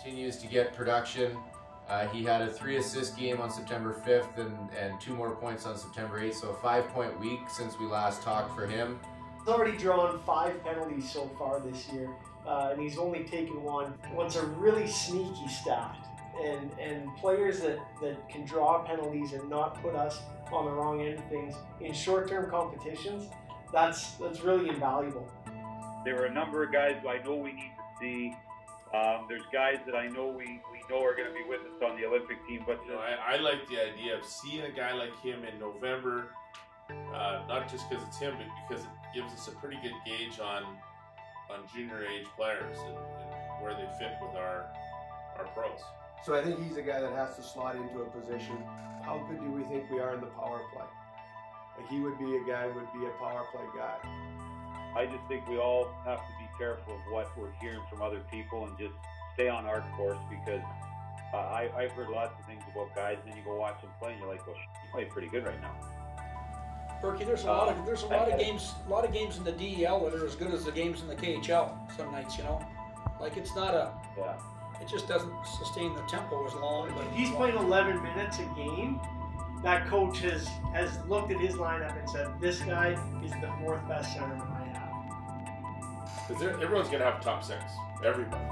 continues to get production. He had a 3-assist game on September 5th and 2 more points on September 8th, so a 5-point week since we last talked for him. He's already drawn 5 penalties so far this year, and he's only taken one. One's a really sneaky stat, and players that can draw penalties and not put us on the wrong end of things in short-term competitions, that's really invaluable. There are a number of guys I know we need to see. There's guys that I know we know are going to be with us on the Olympic team. But I like the idea of seeing a guy like him in November, not just because it's him, but because it gives us a pretty good gauge on junior age players and where they fit with our pros. So I think he's a guy that has to slot into a position. How good do we think we are in the power play? Like he would be a guy, would be a power play guy. I just think we all have to be careful of what we're hearing from other people and just stay on our course, because I've heard lots of things about guys, and then you go watch them play, and you're like, "Well, you play pretty good right now." Berkey, there's a lot of games in the DEL that are as good as the games in the KHL. Some nights, you know, like it's not a. Yeah. It just doesn't sustain the tempo as long. But if he's playing 11 minutes a game, that coach has looked at his lineup and said, "This guy is the 4th best centerman I have." Because everyone's going to have top 6. Everybody.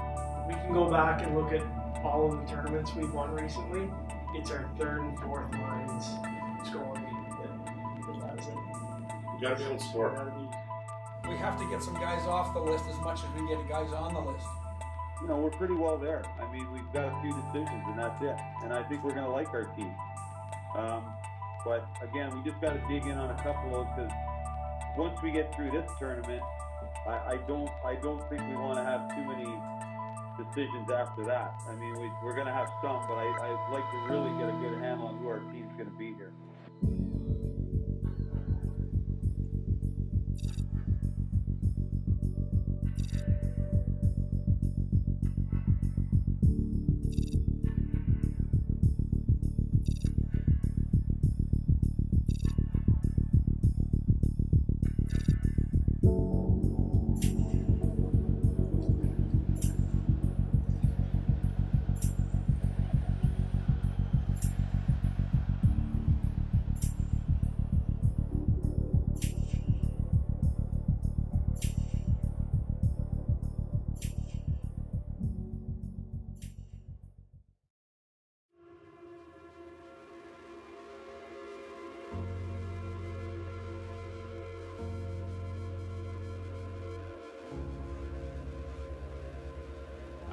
We can go back and look at all of the tournaments we've won recently. It's our 3rd and 4th lines scoring that does it. You got to be able to score. We have to get some guys off the list as much as we get guys on the list. You know, we're pretty well there. I mean, we've got a few decisions, and that's it. And I think we're going to like our team. But again, we just got to dig in on a couple of those, because once we get through this tournament, I don't think we want to have too many decisions after that. I mean, we're going to have some, but I'd like to really get a good handle on who our team's going to be here.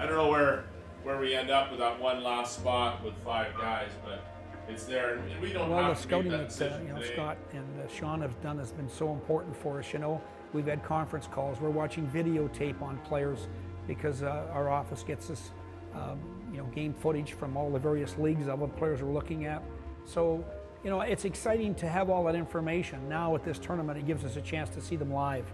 I don't know where we end up with that one last spot with 5 guys, but it's there, and we don't have to make that decision today. Scott and Sean have done has been so important for us. You know, we've had conference calls. We're watching videotape on players because our office gets us, game footage from all the various leagues of what players we're looking at. So, you know, it's exciting to have all that information. Now at this tournament, it gives us a chance to see them live.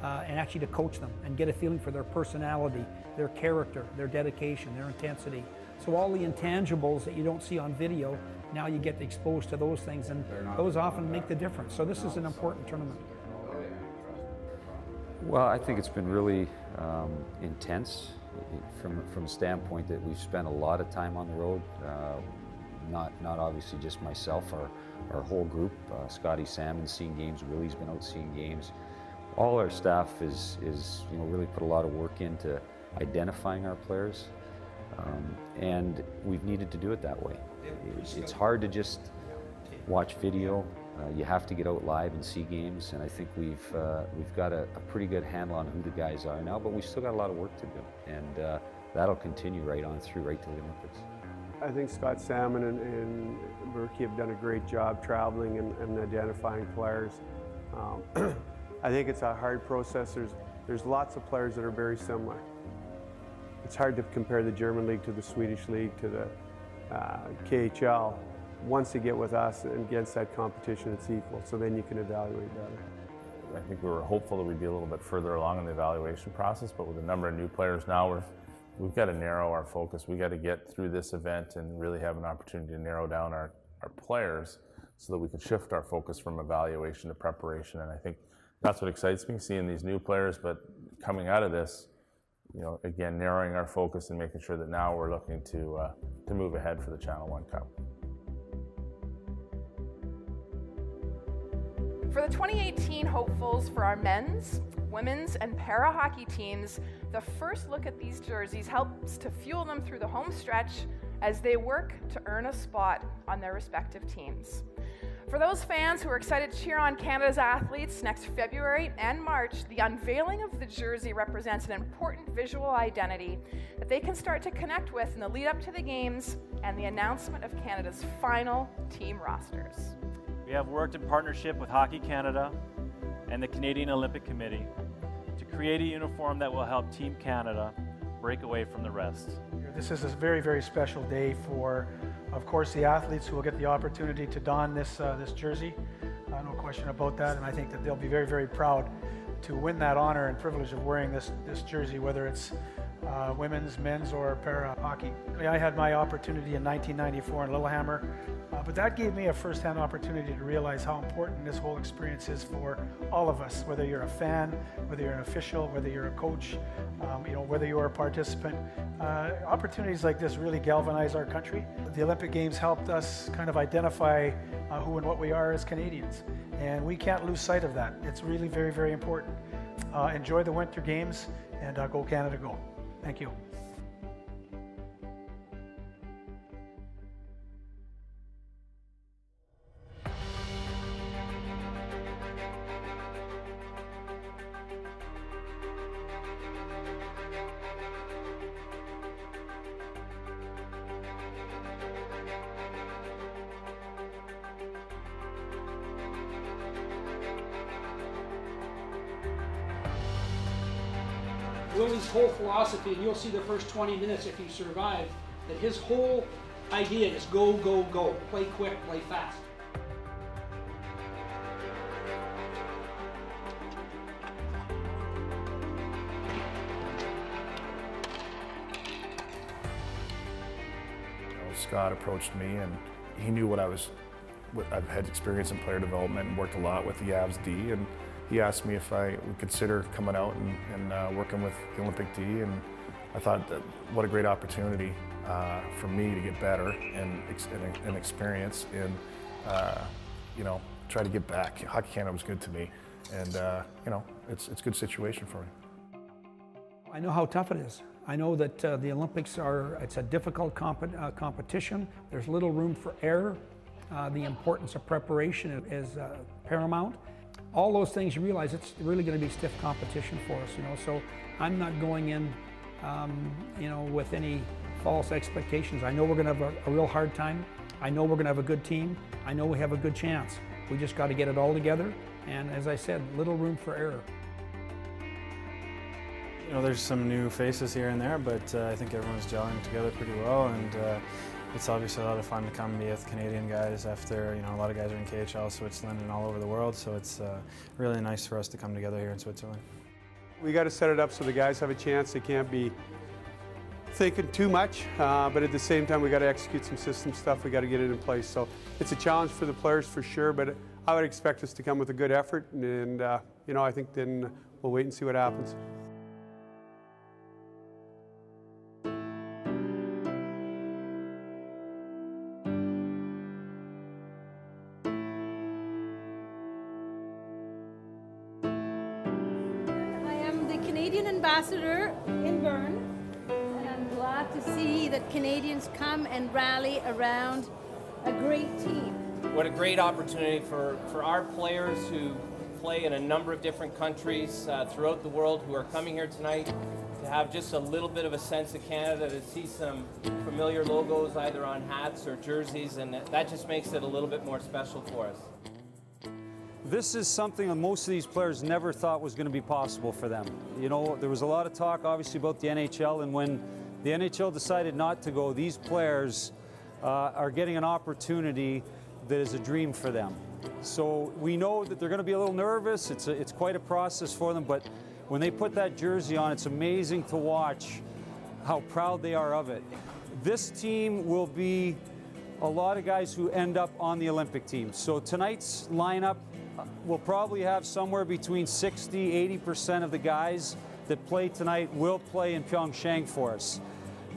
And actually to coach them and get a feeling for their personality, their character, their dedication, their intensity. So all the intangibles that you don't see on video, now you get exposed to those things, and those often make the difference. So this is an important tournament. Well, I think it's been really intense from the standpoint that we've spent a lot of time on the road. Not obviously just myself, our whole group. Scotty Salmon's seen games, Willie's been out seeing games. All our staff is really put a lot of work into identifying our players, and we've needed to do it that way. It's hard to just watch video. You have to get out live and see games, and I think we've got a pretty good handle on who the guys are now, but we've still got a lot of work to do, and that'll continue right on through, right to the Olympics. I think Scott Salmon and Berkey have done a great job traveling and identifying players. I think it's a hard process. There's lots of players that are very similar. It's hard to compare the German league to the Swedish league to the KHL. Once you get with us and against that competition, it's equal, so then you can evaluate better. I think we were hopeful that we'd be a little bit further along in the evaluation process, but with a number of new players now, we've got to narrow our focus. We've got to get through this event and really have an opportunity to narrow down our players so that we can shift our focus from evaluation to preparation, and I think that's what excites me, seeing these new players, but coming out of this, you know, again, narrowing our focus and making sure that now we're looking to move ahead for the Channel 1 Cup. For the 2018 hopefuls for our men's, women's, and para hockey teams, the first look at these jerseys helps to fuel them through the home stretch as they work to earn a spot on their respective teams. For those fans who are excited to cheer on Canada's athletes next February and March, the unveiling of the jersey represents an important visual identity that they can start to connect with in the lead up to the games and the announcement of Canada's final team rosters. We have worked in partnership with Hockey Canada and the Canadian Olympic Committee to create a uniform that will help Team Canada break away from the rest. This is a very, very special day for, of course, the athletes who will get the opportunity to don this jersey. No question about that, and I think that they'll be very, very proud to win that honor and privilege of wearing this jersey, whether it's women's, men's, or para hockey. I had my opportunity in 1994 in Lillehammer, but that gave me a first-hand opportunity to realize how important this whole experience is for all of us, whether you're a fan, whether you're an official, whether you're a coach, you know, whether you're a participant. Opportunities like this really galvanize our country. The Olympic Games helped us kind of identify who and what we are as Canadians, and we can't lose sight of that. It's really very, very important. Enjoy the Winter Games, and go Canada, go. Thank you. Willie's whole philosophy, and you'll see the first 20 minutes if you survive, that his whole idea is go, go, go. Play quick, play fast. Scott approached me, and he knew what I've had experience in player development and worked a lot with the Avs D, and he asked me if I would consider coming out and working with the Olympic D, and I thought that what a great opportunity for me to get better and experience and you know, try to get back. Hockey Canada was good to me, and you know, it's a good situation for me. I know how tough it is. I know that the Olympics it's a difficult competition. There's little room for error. The importance of preparation is paramount. All those things, you realize it's really going to be stiff competition for us, you know. So I'm not going in, you know, with any false expectations. I know we're going to have a real hard time. I know we're going to have a good team. I know we have a good chance. We just got to get it all together. And as I said, little room for error. You know, there's some new faces here and there, but I think everyone's gelling together pretty well, and it's obviously a lot of fun to come be with Canadian guys after, you know, a lot of guys are in KHL, Switzerland, and all over the world, so it's really nice for us to come together here in Switzerland. We got to set it up so the guys have a chance. They can't be thinking too much, but at the same time, we got to execute some system stuff. We got to get it in place. So it's a challenge for the players for sure, but I would expect us to come with a good effort, and you know, I think then we'll wait and see what happens. Ambassador in Bern, and I'm glad to see that Canadians come and rally around a great team. What a great opportunity for our players who play in a number of different countries throughout the world who are coming here tonight to have just a little bit of a sense of Canada, to see some familiar logos either on hats or jerseys, and that just makes it a little bit more special for us. This is something that most of these players never thought was going to be possible for them. You know, there was a lot of talk, obviously, about the NHL, and when the NHL decided not to go, these players are getting an opportunity that is a dream for them. So we know that they're going to be a little nervous. It's quite a process for them, but when they put that jersey on, it's amazing to watch how proud they are of it. This team will be a lot of guys who end up on the Olympic team. So tonight's lineup, we'll probably have somewhere between 60–80% of the guys that play tonight will play in PyeongChang for us.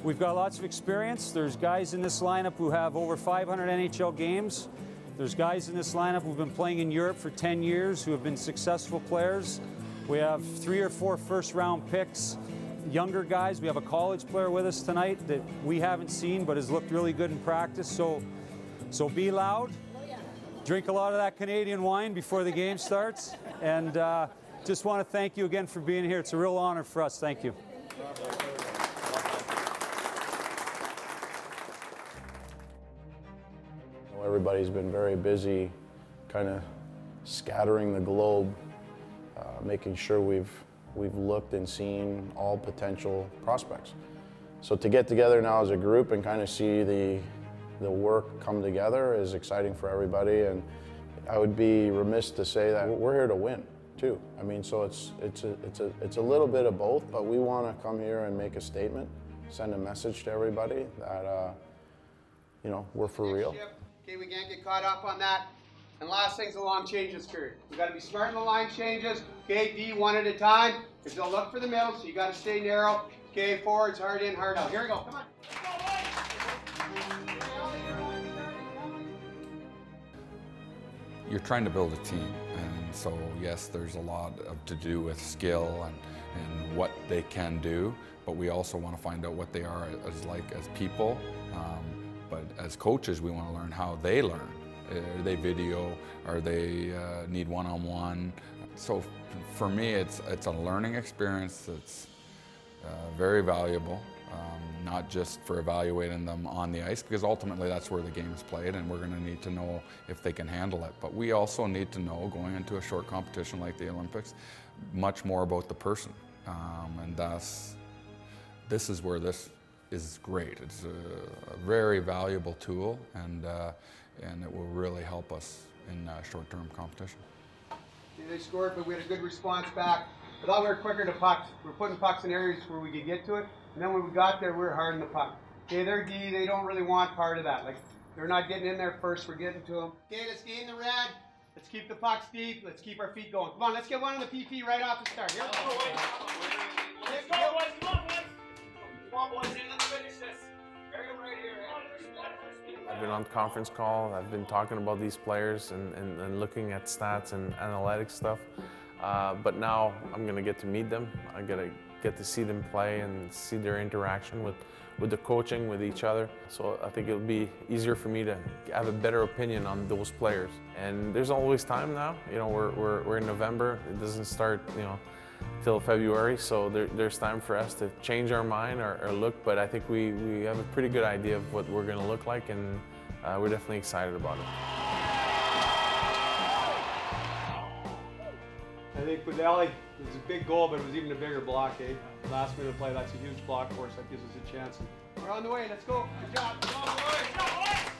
We've got lots of experience. There's guys in this lineup who have over 500 NHL games. There's guys in this lineup who've been playing in Europe for 10 years who have been successful players. We have 3 or 4 first-round picks. Younger guys, we have a college player with us tonight that we haven't seen but has looked really good in practice. So be loud, drink a lot of that Canadian wine before the game starts, and just want to thank you again for being here. It's a real honor for us. Thank you. Everybody's been very busy kind of scattering the globe, making sure we've looked and seen all potential prospects. So to get together now as a group and kind of see the work come together is exciting for everybody, and I would be remiss to say that we're here to win too. I mean, so it's a little bit of both, but we want to come here and make a statement, send a message to everybody that you know, we're for real. Okay, we can't get caught up on that. And last thing's the long changes period. We got to be smart in the line changes. Okay, D one at a time. Because they'll look for the middle, so you got to stay narrow. Okay, forwards, hard in, hard out. Here we go. Come on. You're trying to build a team, and so yes, there's a lot to do with skill and what they can do, but we also want to find out what they are as people. But as coaches, we want to learn how they learn. Are they video? Are they need one-on-one? So for me, it's a learning experience that's very valuable, not just for evaluating them on the ice, because ultimately that's where the game is played, and we're going to need to know if they can handle it. But we also need to know, going into a short competition like the Olympics, much more about the person, and this is where this is great. It's a very valuable tool, and it will really help us in short-term competition. They scored, but we had a good response back. I thought we were quicker to pucks. We were putting pucks in areas where we could get to it, and then when we got there, we were hard in the puck. Okay, their D, they don't really want part of that. Like, they're not getting in there first, we're getting to them. Okay, let's gain the red. Let's keep the pucks deep. Let's keep our feet going. Come on, let's get one on the PP right off the start. Here we go. Let's go, boys. Come on, boys. Come on, boys. Let's finish this. Carry them right here. I've been on conference call. I've been talking about these players and looking at stats and analytics stuff. But now I'm going to get to meet them. I'm going to get to see them play and see their interaction with the coaching, with each other. So I think it'll be easier for me to have a better opinion on those players. And there's always time now. You know, we're in November. It doesn't start, you know, till February. So there's time for us to change our mind or look. But I think we have a pretty good idea of what we're going to look like, and we're definitely excited about it. I think with Ellie, it was a big goal, but it was even a bigger block, eh? Last minute play, that's a huge block for us. That gives us a chance. We're on the way. Let's go. Good job. Come on, boys.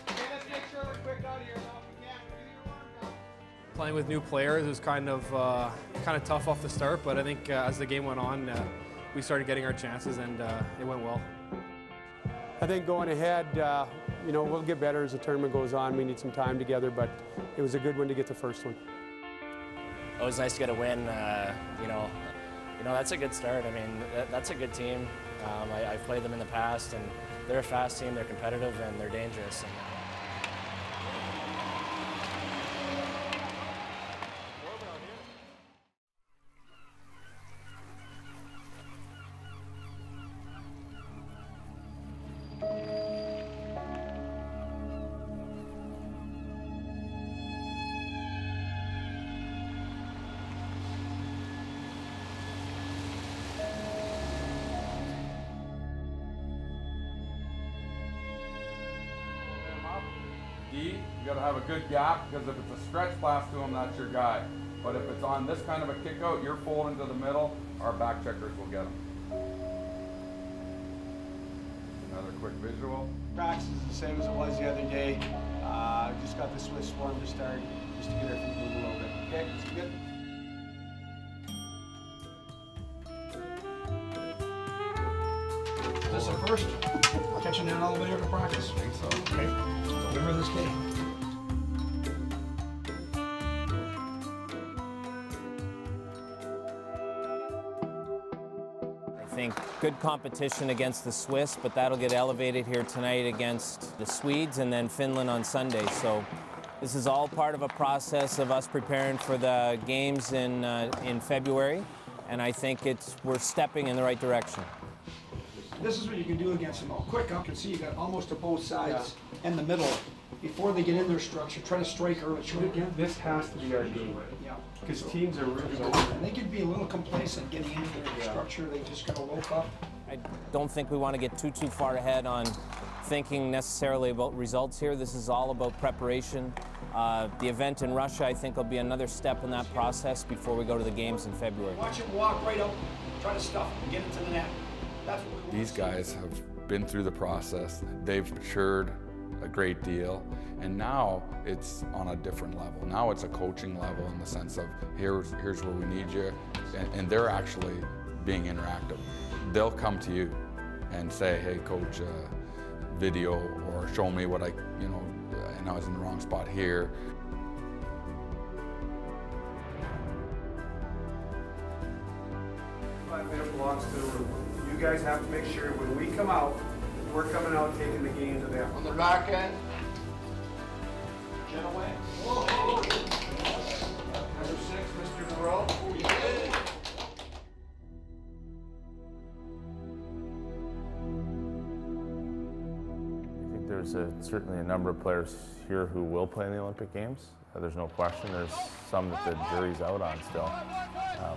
Okay, let's make sure we're quick out of here. Now, if we can, do your warm down. Playing with new players was kind of tough off the start, but I think as the game went on, we started getting our chances, and it went well. I think going ahead, you know, we'll get better as the tournament goes on. We need some time together, but it was a good one to get the first one. It was nice to get a win. You know, that's a good start. I mean, that's a good team. I've played them in the past, and they're a fast team. They're competitive, and they're dangerous. D, you got to have a good gap, because if it's a stretch pass to him, that's your guy. But if it's on this kind of a kick out, you're folding to the middle, our back checkers will get him. Another quick visual. Practice is the same as it was the other day. Just got the Swiss form to start, just to get our feet moving a little bit. Okay, that's good. Is this the first? Catching an elevator to practice? I think so. Okay. Deliver this game. think good competition against the Swiss, but that'll get elevated here tonight against the Swedes and then Finland on Sunday. So this is all part of a process of us preparing for the games in February, and I think we're stepping in the right direction. This is what you can do against them all. Quick up, you can see you got almost to both sides and the middle. Before they get in their structure, try to strike early. This has to be our game. Yeah. Because teams are really good. They could be a little complacent getting into their structure. They just got to lope up. I don't think we want to get too far ahead on thinking necessarily about results here. This is all about preparation. The event in Russia, I think, will be another step in that process before we go to the games in February. Watch him walk right out, try to stuff him, get into the net. That's what we want. These guys have been through the process. They've matured a great deal, and now it's on a different level. Now it's a coaching level in the sense of here's where we need you, and they're actually being interactive. They'll come to you and say, hey coach, video, or show me what and I was in the wrong spot here. It belongs to the room. You guys have to make sure when we come out, we're coming out taking the game to them. On the back end. Chin away. Number 6, Mr. Moreau. I think there's certainly a number of players here who will play in the Olympic Games. There's no question. There's some that the jury's out on still.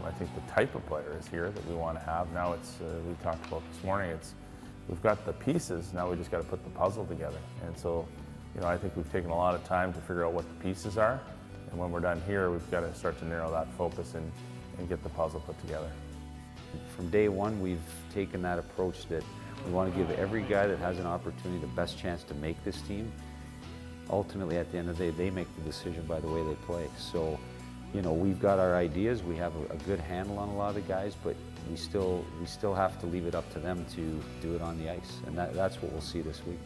I think the type of player is here that we want to have. Now it's, we talked about this morning, we've got the pieces, now we just got to put the puzzle together. And so, I think we've taken a lot of time to figure out what the pieces are. And when we're done here, we've got to start to narrow that focus and get the puzzle put together. From day one, we've taken that approach that we want to give every guy that has an opportunity the best chance to make this team. Ultimately, at the end of the day, they make the decision by the way they play. So, we've got our ideas, we have a good handle on a lot of the guys, but we still have to leave it up to them to do it on the ice, and that's what we'll see this week.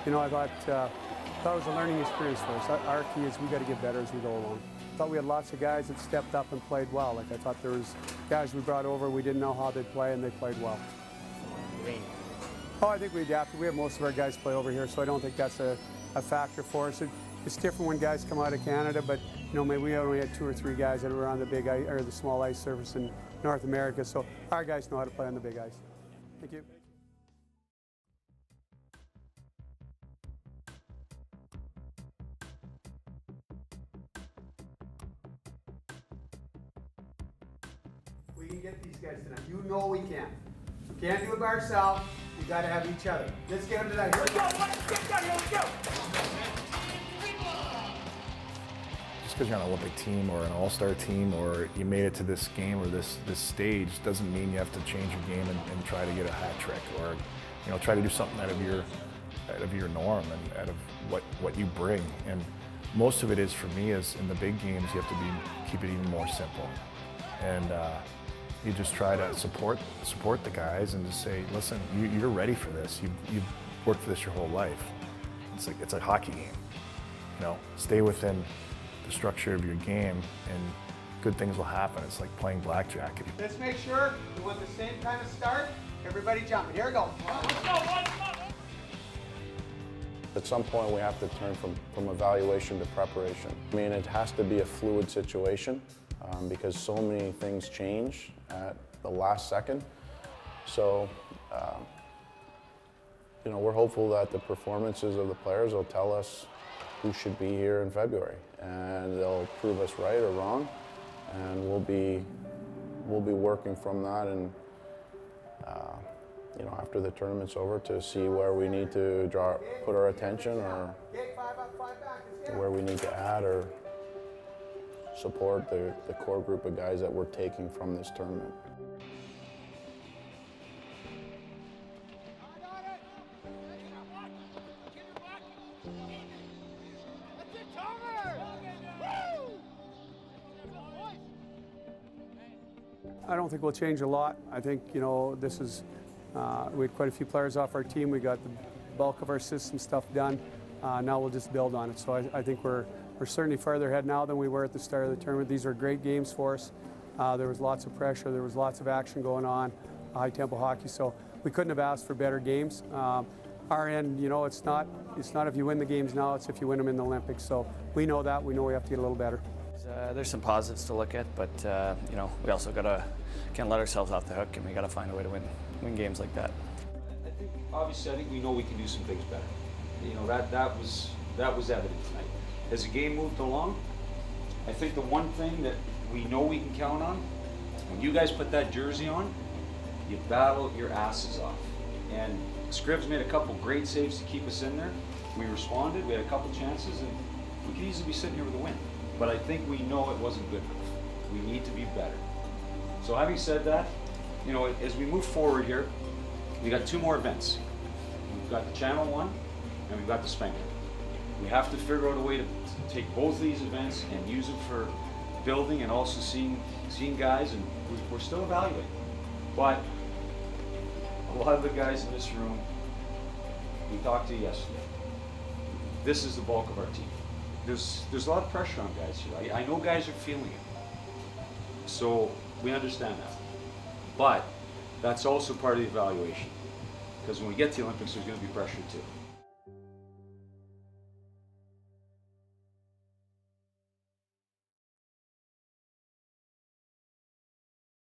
I thought it was a learning experience for us. Our key is we got to get better as we go along. I thought we had lots of guys that stepped up and played well. I thought there was guys we brought over, we didn't know how they'd play, and they played well. I think we adapted. We have most of our guys play over here, so I don't think that's a factor for us. It's different when guys come out of Canada, but maybe we only had 2 or 3 guys that were on the big ice, or the small ice surface in North America, so our guys know how to play on the big ice. Thank you. We can get these guys tonight. You know we can. We can't do it by ourselves. We got to have each other. Let's get them tonight. Here we go. Here we go. Just because you're on an Olympic team or an all-star team or you made it to this game or this stage doesn't mean you have to change your game and try to get a hat trick or try to do something out of your norm and out of what you bring. And most of it is, for me, is in the big games you have to keep it even more simple. And you just try to support the guys and just say, listen, you're ready for this. You've worked for this your whole life. It's a hockey game. Stay within the structure of your game, and good things will happen. It's like playing blackjack. Let's make sure we want the same kind of start. Everybody jumping. Here we go. Let's go. At some point, we have to turn from evaluation to preparation. I mean, it has to be a fluid situation because so many things change at the last second. So, we're hopeful that the performances of the players will tell us who should be here in February, and they'll prove us right or wrong, and we'll be working from that, and after the tournament's over, to see where we need to put our attention, or where we need to add or support the core group of guys that we're taking from this tournament. I don't think we'll change a lot. I think, you know, this is, we had quite a few players off our team. We got the bulk of our system stuff done. Now we'll just build on it. So I think we're certainly farther ahead now than we were at the start of the tournament. These are great games for us. There was lots of pressure. There was lots of action going on, high-tempo hockey. So we couldn't have asked for better games. Our end, you know, it's not if you win the games now, it's if you win them in the Olympics. So we know that. We know we have to get a little better. There's some positives to look at, but you know, we also can't let ourselves off the hook, and we got to find a way to win games like that. Obviously, I think we know we can do some things better. You know, that was evident tonight. As the game moved along, I think the one thing that we know we can count on, when you guys put that jersey on, you battle your asses off. And Scribbs made a couple great saves to keep us in there. We responded, we had a couple chances, and we could easily be sitting here with a win. But I think we know it wasn't good enough. We need to be better. So having said that, you know, as we move forward here, we got 2 more events. We've got the Channel one, and we've got the Spanker. We have to figure out a way to take both of these events and use them for building and also seeing guys, and we're still evaluating. But a lot of the guys in this room, we talked to yesterday. This is the bulk of our team. There's a lot of pressure on guys here. I know guys are feeling it. So we understand that. But that's also part of the evaluation. Because when we get to the Olympics, there's going to be pressure too.